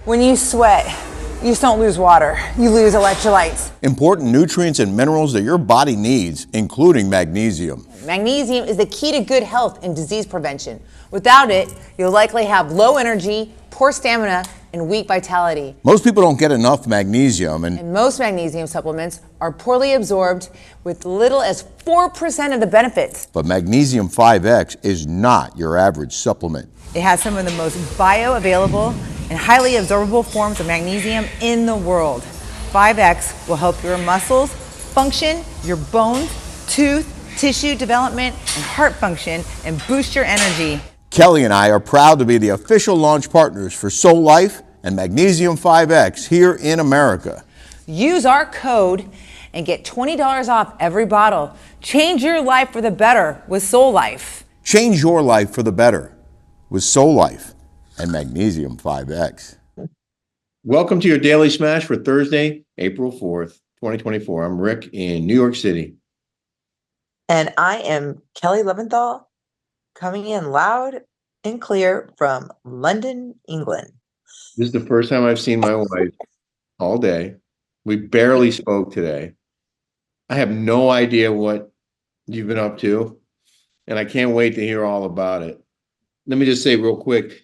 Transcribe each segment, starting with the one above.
When you sweat, you just don't lose water, you lose electrolytes. Important nutrients and minerals that your body needs, including magnesium. Magnesium is the key to good health and disease prevention. Without it, you'll likely have low energy, poor stamina, and weak vitality. Most people don't get enough magnesium, And most magnesium supplements are poorly absorbed with little as 4% of the benefits. But Magnesium 5X is not your average supplement. It has some of the most bioavailable and highly absorbable forms of magnesium in the world. 5X will help your muscles function, your bones, tooth, tissue development, and heart function, and boost your energy. Kelly and I are proud to be the official launch partners for Soul Life and Magnesium 5X here in America. Use our code and get $20 off every bottle. Change your life for the better with Soul Life. Change your life for the better with Soul Life and Magnesium 5X. Welcome to your Daily Smash for Thursday, April 4th, 2024. I'm Rick in New York City. And I am Kelly Leventhal, coming in loud and clear from London, England. This is the first time I've seen my wife all day. We barely spoke today. I have no idea what you've been up to, and I can't wait to hear all about it. Let me just say real quick,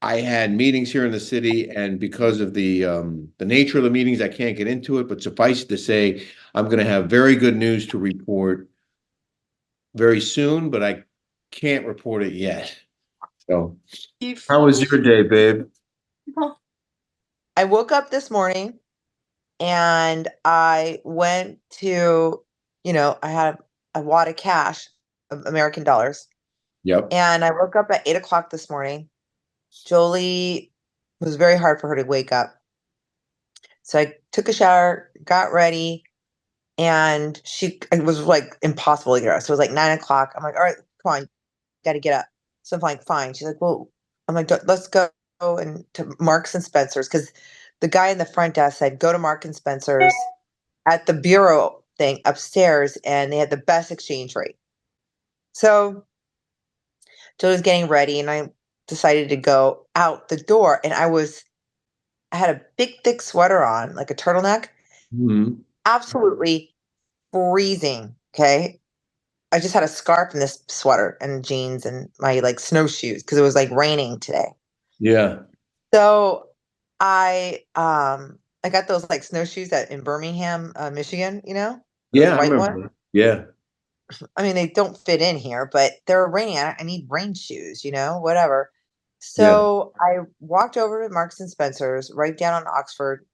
I had meetings here in the city, and because of the nature of the meetings, I can't get into it, but suffice it to say, I'm going to have very good news to report very soon, but I can't report it yet. So, how was your day, babe? I woke up this morning and I went to, I had a wad of cash, American dollars. Yep. And I woke up at 8 o'clock this morning. Jolie, it was very hard for her to wake up. So I took a shower, got ready, and it was like impossible to get up. So it was like 9 o'clock. I'm like, all right, come on, got to get up. So I'm like, fine. She's like, well, I'm like, let's go and to Marks and Spencer's, because the guy in the front desk said, go to Marks and Spencer's at the bureau thing upstairs, and they had the best exchange rate. So Jolie's getting ready, and I decided to go out the door, and I had a big, thick sweater on, like a turtleneck. Mm-hmm. Absolutely freezing. Okay. I just had a scarf and this sweater and jeans and my snowshoes because it was raining today. Yeah. So I got those snowshoes in Birmingham, Michigan, Yeah, those I white remember. ones. Yeah. I mean, they don't fit in here, but they're raining. I need rain shoes, whatever. So I walked over to Marks and Spencer's right down on Oxford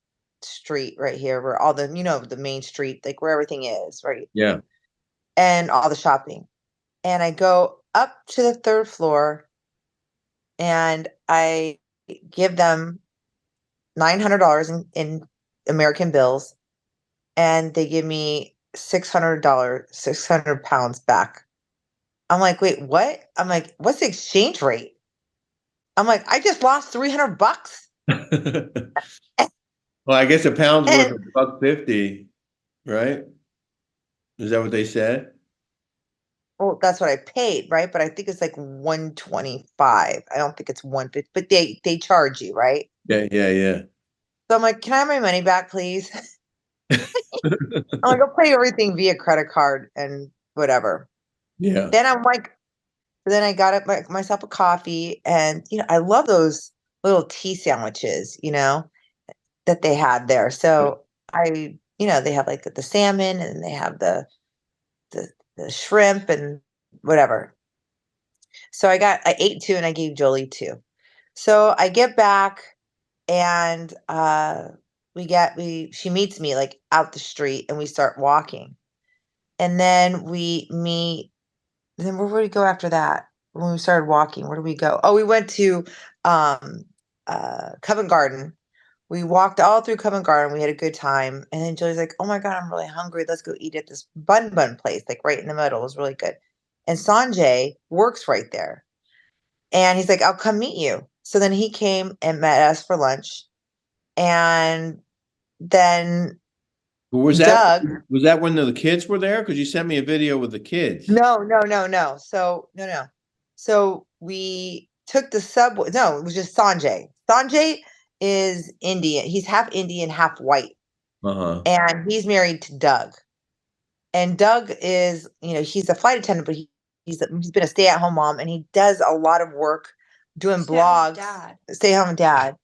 Street right here, where all the, the main street, where everything is, right? Yeah. And all the shopping. And I go up to the third floor and I give them $900 in American bills, and they give me $600, 600 pounds back. I'm like, wait, what? I'm like, what's the exchange rate? I'm like, I just lost $300. Well, I guess a pound's worth $1.50, right? Is that what they said? Well, that's what I paid, right? But I think it's $125. I don't think it's $150, but they charge you, right? Yeah. So I'm like, can I have my money back, please? I'm like, I'll pay everything via credit card and whatever. Yeah. Then I got myself a coffee, and I love those little tea sandwiches, that they had there. So they have the salmon, and they have the shrimp and whatever. So I ate 2 and I gave Jolie 2. So I get back, and she meets me out the street, and we start walking. And then we meet. Then where would we go after that? When we started walking, where did we go? Oh, we went to Covent Garden. We walked all through Covent Garden. We had a good time. And then Julie's like, oh my God, I'm really hungry. Let's go eat at this bun place, right in the middle. It was really good. And Sanjay works right there. And he's like, I'll come meet you. So then he came and met us for lunch. And then Was Doug. Was that when the kids were there? Because you sent me a video with the kids. No. So we took the subway. No, it was just Sanjay. Sanjay is Indian. He's half Indian, half white. Uh-huh. And he's married to Doug. And Doug is, he's a flight attendant, but he's been a stay-at-home mom, and he does a lot of work doing blogs. Stay-home dad.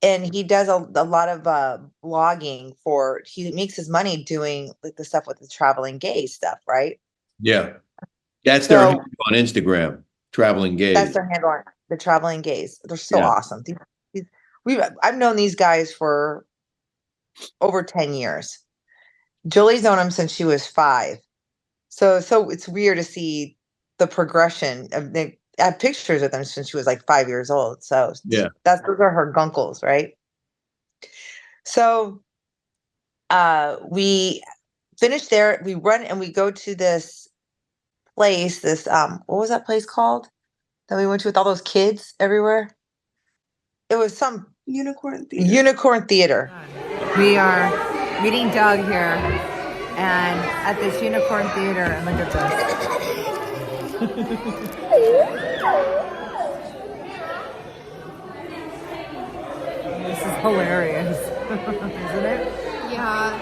And he does a lot of blogging he makes his money doing like the stuff with the traveling gay stuff, right? Yeah. That's their handle on Instagram, traveling gays. That's their handle on the traveling gays. They're so awesome. I've known these guys for over 10 years. Julie's known him since she was 5. So it's weird to see the progression of I have pictures of them since she was like 5 years old. So those are her gunkles, right? So we finish there. We run and we go to this place. What was that place called that we went to with all those kids everywhere? It was some Unicorn Theater. We are meeting Doug here and at this Unicorn Theater, and look at this. This is hilarious, isn't it? Yeah.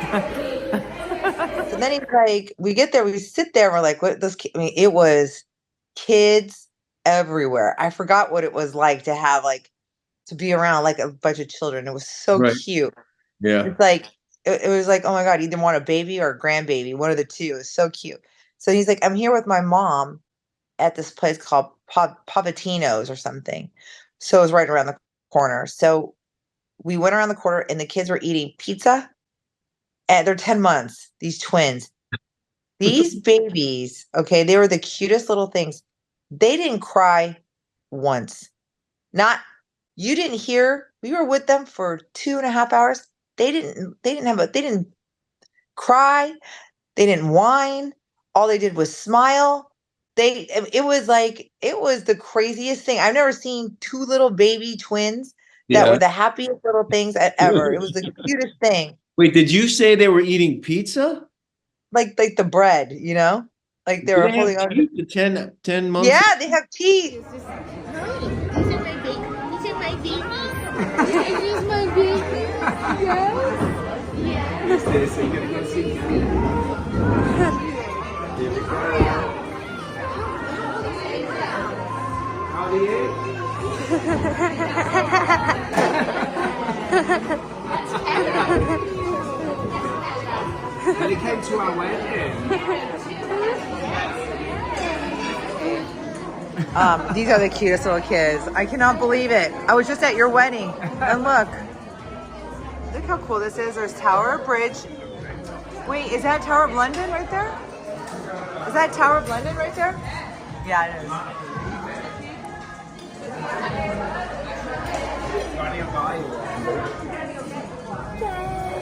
So then he's like, we get there, we sit there, and we're like, what this? It was kids everywhere. I forgot what it was like to have to be around like a bunch of children. It was so cute. Yeah. It's like, it was like, oh my God, either want a baby or a grandbaby, one of the two. It was so cute. So he's like, I'm here with my mom at this place called Pavatino's or something. So it was right around the corner. So we went around the corner and the kids were eating pizza. And they're 10 months, these twins. These babies, okay, they were the cutest little things. They didn't cry once. You didn't hear, we were with them for 2.5 hours. They didn't cry. They didn't whine. All they did was smile. It was the craziest thing. I've never seen 2 little baby twins that were the happiest little things ever. It was the cutest thing. Wait, did you say they were eating pizza? Like the bread, like they were holding on to the 10 months. Yeah, they have teeth. These are my babies. These are my babies. This is my baby. Yes. Who's this? Are you going to go see me? Here we go. How are you? Well, he came to our wedding. These are the cutest little kids. I cannot believe it. I was just at your wedding, and look how cool this is. There's Tower Bridge. Wait, is that Tower of London right there? Is that Tower of London right there? Yeah, it is.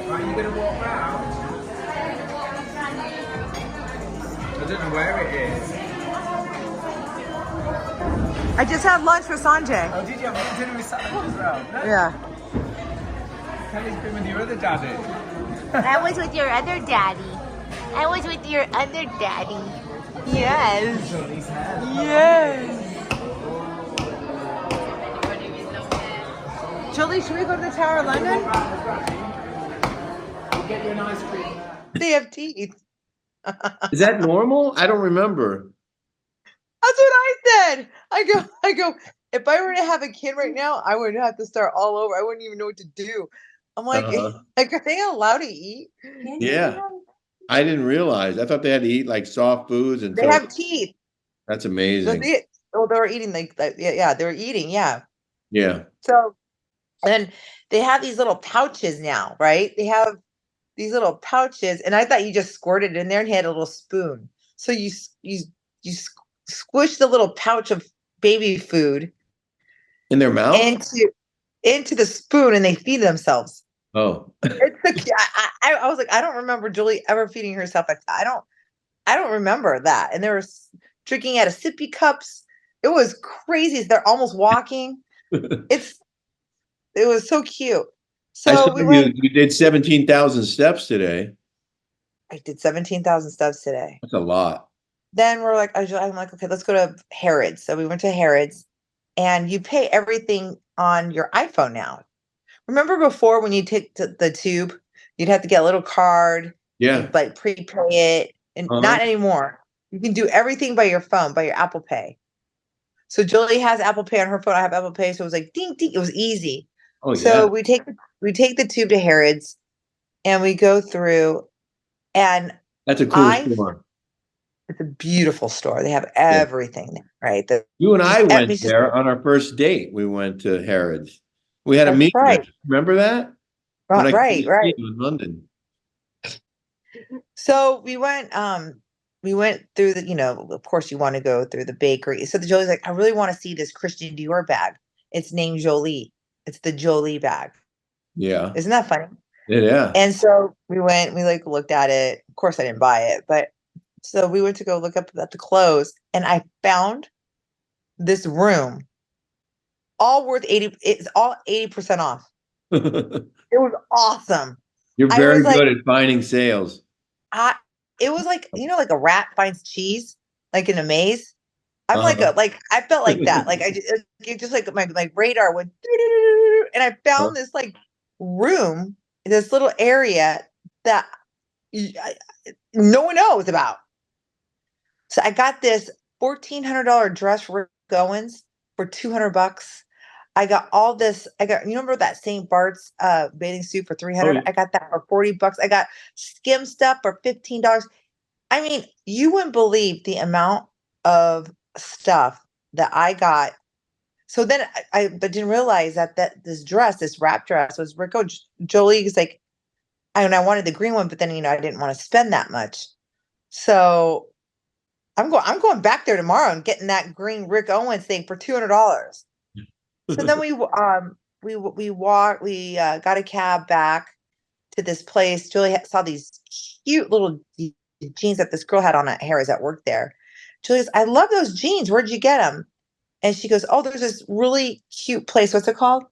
Are you going to walk round? I don't know where it is. I just had lunch with Sanjay. Oh, did you have dinner with Sanjay as well? No? Yeah. Kelly's been with your other daddy. I was with your other daddy. I was with your other daddy. Yes. Johnny's hair. Yes. Julie, should we go to the Tower of London? We'll get you an ice cream. They have teeth. Is that normal? I don't remember. That's what I said. I go, if I were to have a kid right now, I would have to start all over. I wouldn't even know what to do. I'm like, are they allowed to eat? Yeah. I didn't realize. I thought they had to eat like soft foods and They have teeth. That's amazing. They were eating they were eating, yeah. Yeah. So, and they have these little pouches now, right? They have these little pouches, and I thought you just squirted it in there and he had a little spoon. So you squish the little pouch of baby food In their mouth? into the spoon, and they feed themselves. Oh. I was like, I don't remember Julie ever feeding herself like that. I don't remember that. And they were drinking out of sippy cups. It was crazy. They're almost walking. It was so cute. I So saw you did 17,000 steps today. I did 17,000 steps today. That's a lot. Then I'm like, okay, let's go to Harrods. So we went to Harrods, and you pay everything on your iPhone now. Remember before when you take the tube, you'd have to get a little card Yeah. and like prepay it, and not anymore. You can do everything by your phone, by your Apple Pay. So Julie has Apple Pay on her phone. I have Apple Pay, so it was like ding ding. It was easy. Oh, So yeah. we take the tube to Harrods, and we go through, and That's a cool store. it's a beautiful store. They have everything there, right? You and I went just- there on our first date. We went to Harrods. We had a That's meeting. right. Remember that? When I Right. in London. So we went through the, of course you want to go through the bakery. So the Jolie's like, I really want to see this Christian Dior bag. It's named Jolie. It's the Jolie bag. Yeah. Isn't that funny? Yeah. And so we went, we like looked at it. Of course I didn't buy it, but so we went to go look up at the clothes, and I found this room all worth 80% off. It was awesome. You're I very was like- good at finding sales. It was like, like a rat finds cheese, like in a maze. I'm Uh-huh. I felt like that. Like it just like my radar went, and I found this like room, this little area that no one knows about. So I got this $1,400 dress Rick Owens for $200. I got all this. You remember that St. Bart's bathing suit for $300? yeah. I got that for $40. I got skim stuff for $15. I mean, you wouldn't believe the amount of stuff that I got. So then I didn't realize that this dress, this wrap dress, was Rick Owens. Jolie's like, I wanted the green one, but then I didn't want to spend that much. So I'm going back there tomorrow and getting that green Rick Owens thing for $200. So then we got a cab back to this place. Julie saw these cute little jeans that this girl had on at Harrods that worked there. Julie goes, I love those jeans. Where'd you get them? And she goes, oh, there's this really cute place. What's it called?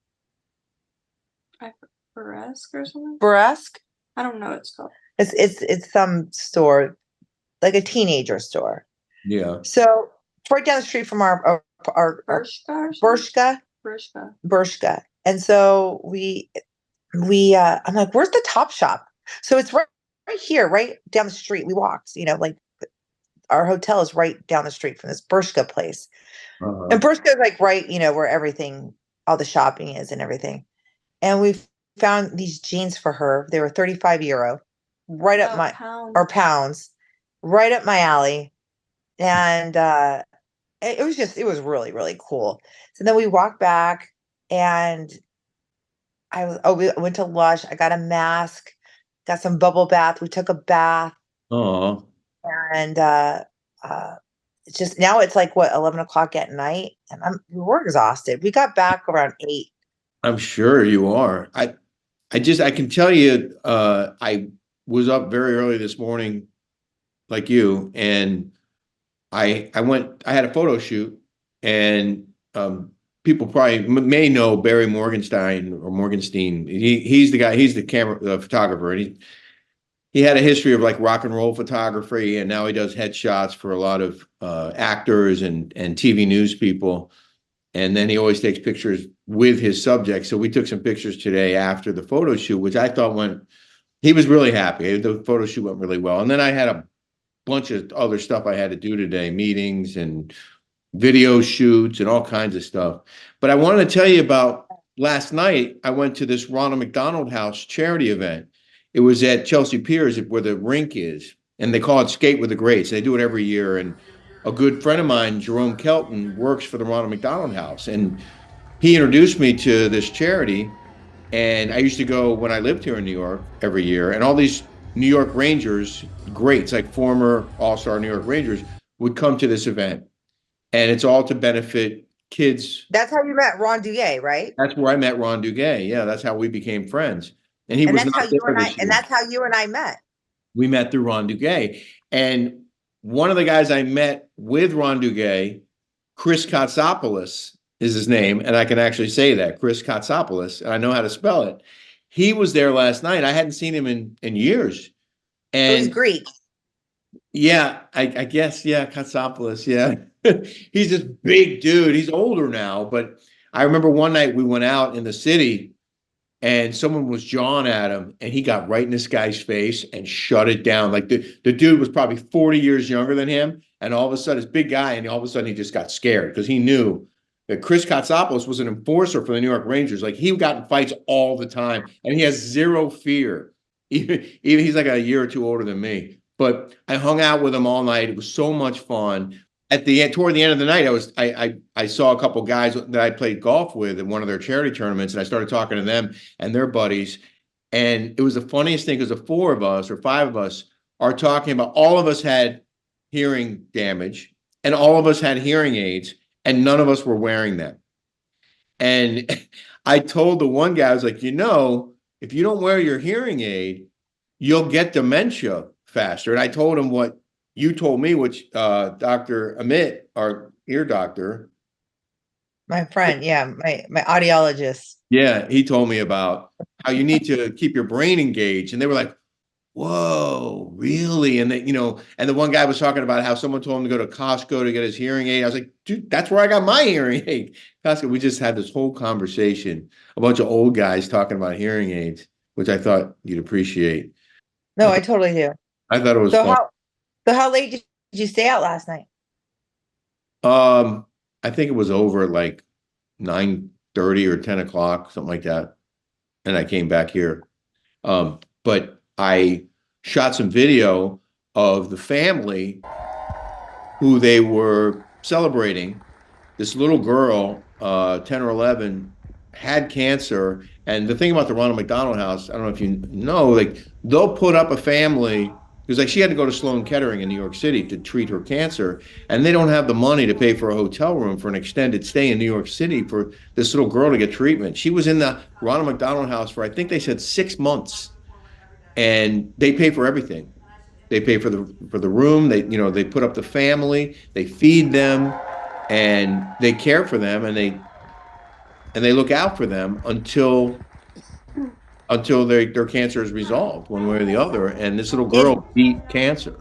Burlesque or something? Burlesque? I don't know what it's called. It's some store, like a teenager store. Yeah. So it's right down the street from our Bershka. Bershka. And so I'm like, where's the Top Shop? So it's right here, right down the street. We walked, like our hotel is right down the street from this Bershka place. Uh-huh. And Bershka is like right, where everything, all the shopping is and everything. And we found these jeans for her. They were €35, right up pounds, right up my alley. And it was really, really cool. So then we walked back, and we went to Lush. I got a mask, got some bubble bath. We took a bath. Oh. And it's just, now it's like 11 o'clock at night, and we're exhausted. We got back around 8. I'm sure you are. I can tell you, I was up very early this morning, like you, and I had a photo shoot, and people probably may know Barry Morgenstein. He's the guy. He's the photographer, and he had a history of like rock and roll photography, and now he does headshots for a lot of actors and TV news people. And then he always takes pictures with his subjects. So we took some pictures today after the photo shoot, which I thought he was really happy. The photo shoot went really well. And then I had a bunch of other stuff I had to do today, meetings and video shoots and all kinds of stuff. But I wanted to tell you about last night. I went to this Ronald McDonald House charity event. It was at Chelsea Piers, where the rink is, and they call it Skate with the Greats. They do it every year. And a good friend of mine, Jerome Kelton, works for the Ronald McDonald House, and he introduced me to this charity. And I used to go when I lived here in New York every year, and all these New York Rangers, greats, like former All-Star New York Rangers, would come to this event. And it's all to benefit kids. That's how you met Ron Duguay, right? That's where I met Ron Duguay. Yeah, that's how we became friends. And he And was that's not how you there and I this year. and that's how you and I met. We met through Ron Duguay. And one of the guys I met with Ron Duguay, Chris Katsopoulos is his name, and I can actually say that, Chris Katsopoulos, and I know how to spell it. He was there last night. I hadn't seen him in years. So he's And Greek. yeah, I guess, yeah, Katsopoulos, yeah. He's this big dude. He's older now, but I remember one night we went out in the city and someone was jawing at him and he got right in this guy's face and shut it down. Like the dude was probably 40 years younger than him. And all of a sudden, this big guy, and all of a sudden he just got scared because he knew that Chris Kotsopoulos was an enforcer for the New York Rangers. Like he got in fights all the time and he has zero fear. Even he's like a year or two older than me. But I hung out with him all night. It was so much fun. At the end, toward the end of the night, I saw a couple guys that I played golf with in one of their charity tournaments, and I started talking to them and their buddies. And it was the funniest thing because the four of us or five of us are talking about all of us had hearing damage and all of us had hearing aids and none of us were wearing them. And I told the one guy, I was like, if you don't wear your hearing aid, you'll get dementia faster. And I told him what you told me, which Dr. Amit, our ear doctor. My friend, yeah, my audiologist. Yeah, he told me about how you need to keep your brain engaged. And they were like, whoa, really? And and the one guy was talking about how someone told him to go to Costco to get his hearing aid. I was like, dude, that's where I got my hearing aid. Costco. We just had this whole conversation, a bunch of old guys talking about hearing aids, which I thought you'd appreciate. No, I totally do. I thought it was fun. How late did you stay out last night? I think it was over at like 9:30 or 10 o'clock, something like that. And I came back here. But I shot some video of the family who they were celebrating. This little girl, 10 or 11, had cancer. And the thing about the Ronald McDonald House, I don't know if you know, like they'll put up a family because like she had to go to Sloan Kettering in New York City to treat her cancer, and they don't have the money to pay for a hotel room for an extended stay in New York City for this little girl to get treatment. She was in the Ronald McDonald House for, I think they said 6 months, and they pay for everything. They pay for the room. They put up the family. They feed them, and they care for them, and they look out for them until their cancer is resolved one way or the other. And this little girl beat cancer.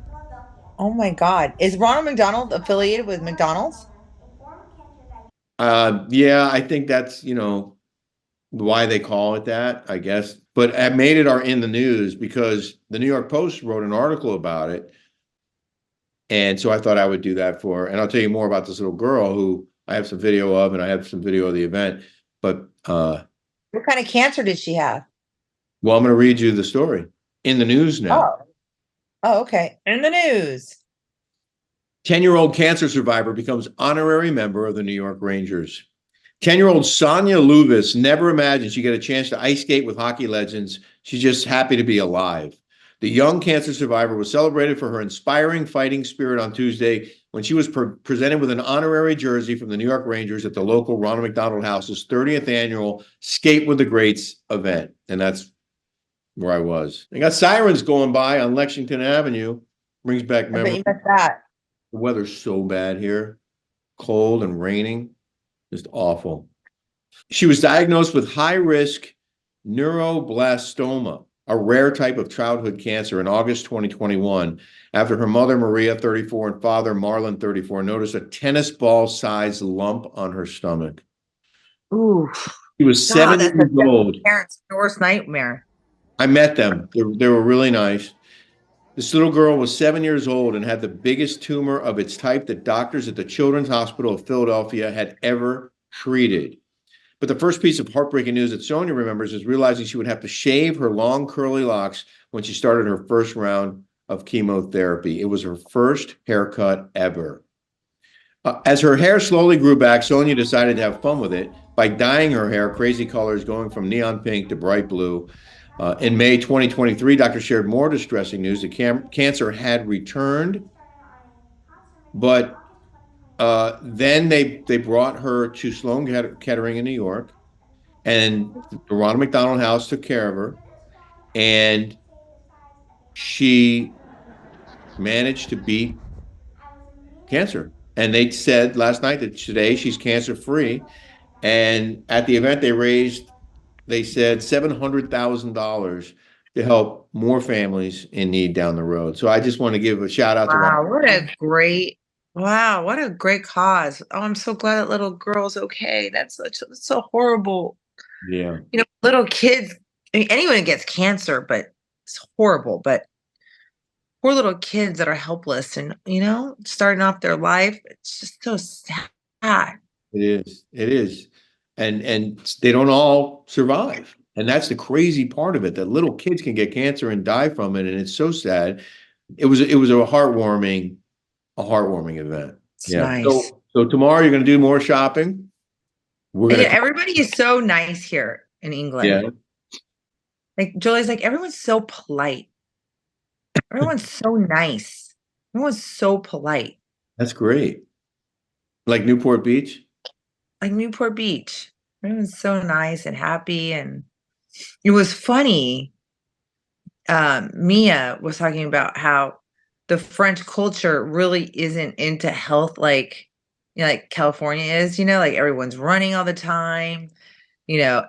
Oh my God. Is Ronald McDonald affiliated with McDonald's? Yeah, I think that's, why they call it that, I guess. But I made it in the news because the New York Post wrote an article about it. And so I thought I would do that and I'll tell you more about this little girl who I have some video of, and I have some video of the event. But what kind of cancer did she have? Well, I'm going to read you the story in the news now. Oh, okay. In the news. 10-year-old cancer survivor becomes honorary member of the New York Rangers. 10-year-old Sonia Luvis never imagined she'd get a chance to ice skate with hockey legends. She's just happy to be alive. The young cancer survivor was celebrated for her inspiring fighting spirit on Tuesday when she was presented with an honorary jersey from the New York Rangers at the local Ronald McDonald House's 30th annual Skate with the Greats event. And that's where I was. I got sirens going by on Lexington Avenue. Brings back memories. I bet you missed that. The weather's so bad here. Cold and raining. Just awful. She was diagnosed with high-risk neuroblastoma, a rare type of childhood cancer, in August 2021, after her mother, Maria, 34, and father, Marlon, 34, noticed a tennis ball-sized lump on her stomach. Ooh. She was 7 years old. Parents' worst nightmare. I met them. They were really nice. This little girl was 7 years old and had the biggest tumor of its type that doctors at the Children's Hospital of Philadelphia had ever treated. But the first piece of heartbreaking news that Sonia remembers is realizing she would have to shave her long curly locks when she started her first round of chemotherapy. It was her first haircut ever. As her hair slowly grew back, Sonia decided to have fun with it by dyeing her hair crazy colors, going from neon pink to bright blue. In May 2023, doctors shared more distressing news that cancer had returned, but then they brought her to Sloan Kettering in New York, and the Ronald McDonald House took care of her, and she managed to beat cancer. And they said last night that today she's cancer-free, and at the event they said $700,000 to help more families in need down the road. So I just want to give a shout out to Wow, what a great Wow, what a great cause. Oh, I'm so glad that little girl's okay. That's so horrible. Yeah, Little kids, I mean, anyone gets cancer, but it's horrible. But poor little kids that are helpless and, starting off their life, it's just so sad. it is. It is. And they don't all survive. And that's the crazy part of it, that little kids can get cancer and die from it. And it's so sad. It was a heartwarming event. It's Yeah. nice. So tomorrow you're going to do more shopping. We're Yeah, going to, everybody is so nice here in England. yeah, Like Julie's like, everyone's so polite. Everyone's so nice. Everyone's so polite. that's great. Like Newport Beach. Like Newport Beach. Everyone's so nice and happy. And it was funny. Mia was talking about how the French culture really isn't into health like like California is, like everyone's running all the time,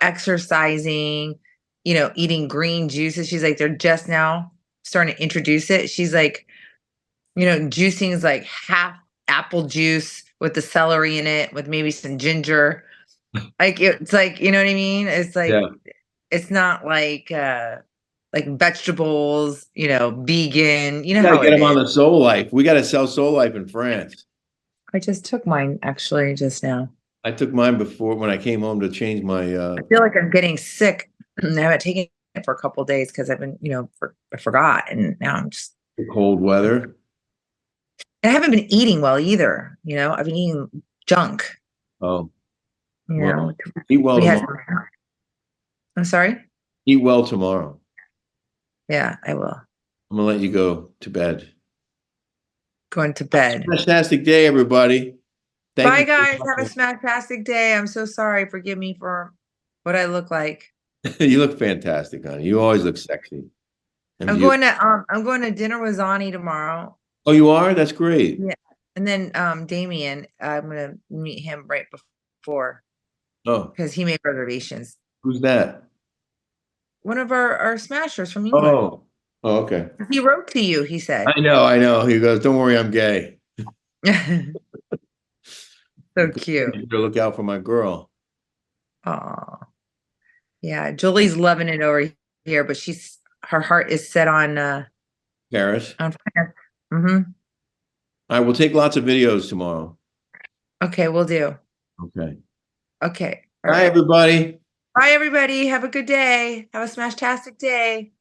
exercising, eating green juices. She's like, they're just now starting to introduce it. She's like, juicing is like half apple juice with the celery in it, with maybe some ginger. Like it's like, you know what I mean? It's like Yeah. it's not like vegetables, vegan. You know Got to how get it them on is. the Soul Life. We got to sell Soul Life in France. I just took mine actually just now. I took mine before when I came home to change my, I feel like I'm getting sick. I haven't taken it for a couple of days because I've been, I forgot, and now I'm just. cold weather. I haven't been eating well either. I've been eating junk. Oh, You well, know, eat well we had. tomorrow. I'm sorry. Eat well tomorrow. Yeah, I will. I'm gonna let you go to bed. Going to bed. Fantastic day, everybody. Thank Bye, you. guys. Have a fantastic day. I'm so sorry. Forgive me for what I look like. You look fantastic, honey. You always look sexy. And I'm beautiful. I'm going to dinner with Zani tomorrow. Oh, you are? That's great. Yeah. And then Damien, I'm gonna meet him right before Oh, because he made reservations. who's that? One of our smashers from England. Oh, okay. He wrote to you, he said. I know. He goes, "Don't worry, I'm gay." So cute. You better look out for my girl. Oh, yeah. Julie's loving it over here, but her heart is set on Paris. France. Mm-hmm. I will take lots of videos tomorrow. Okay, we'll do. Okay. Okay. Bye, everybody. Bye, everybody. Have a good day. Have a smashtastic day.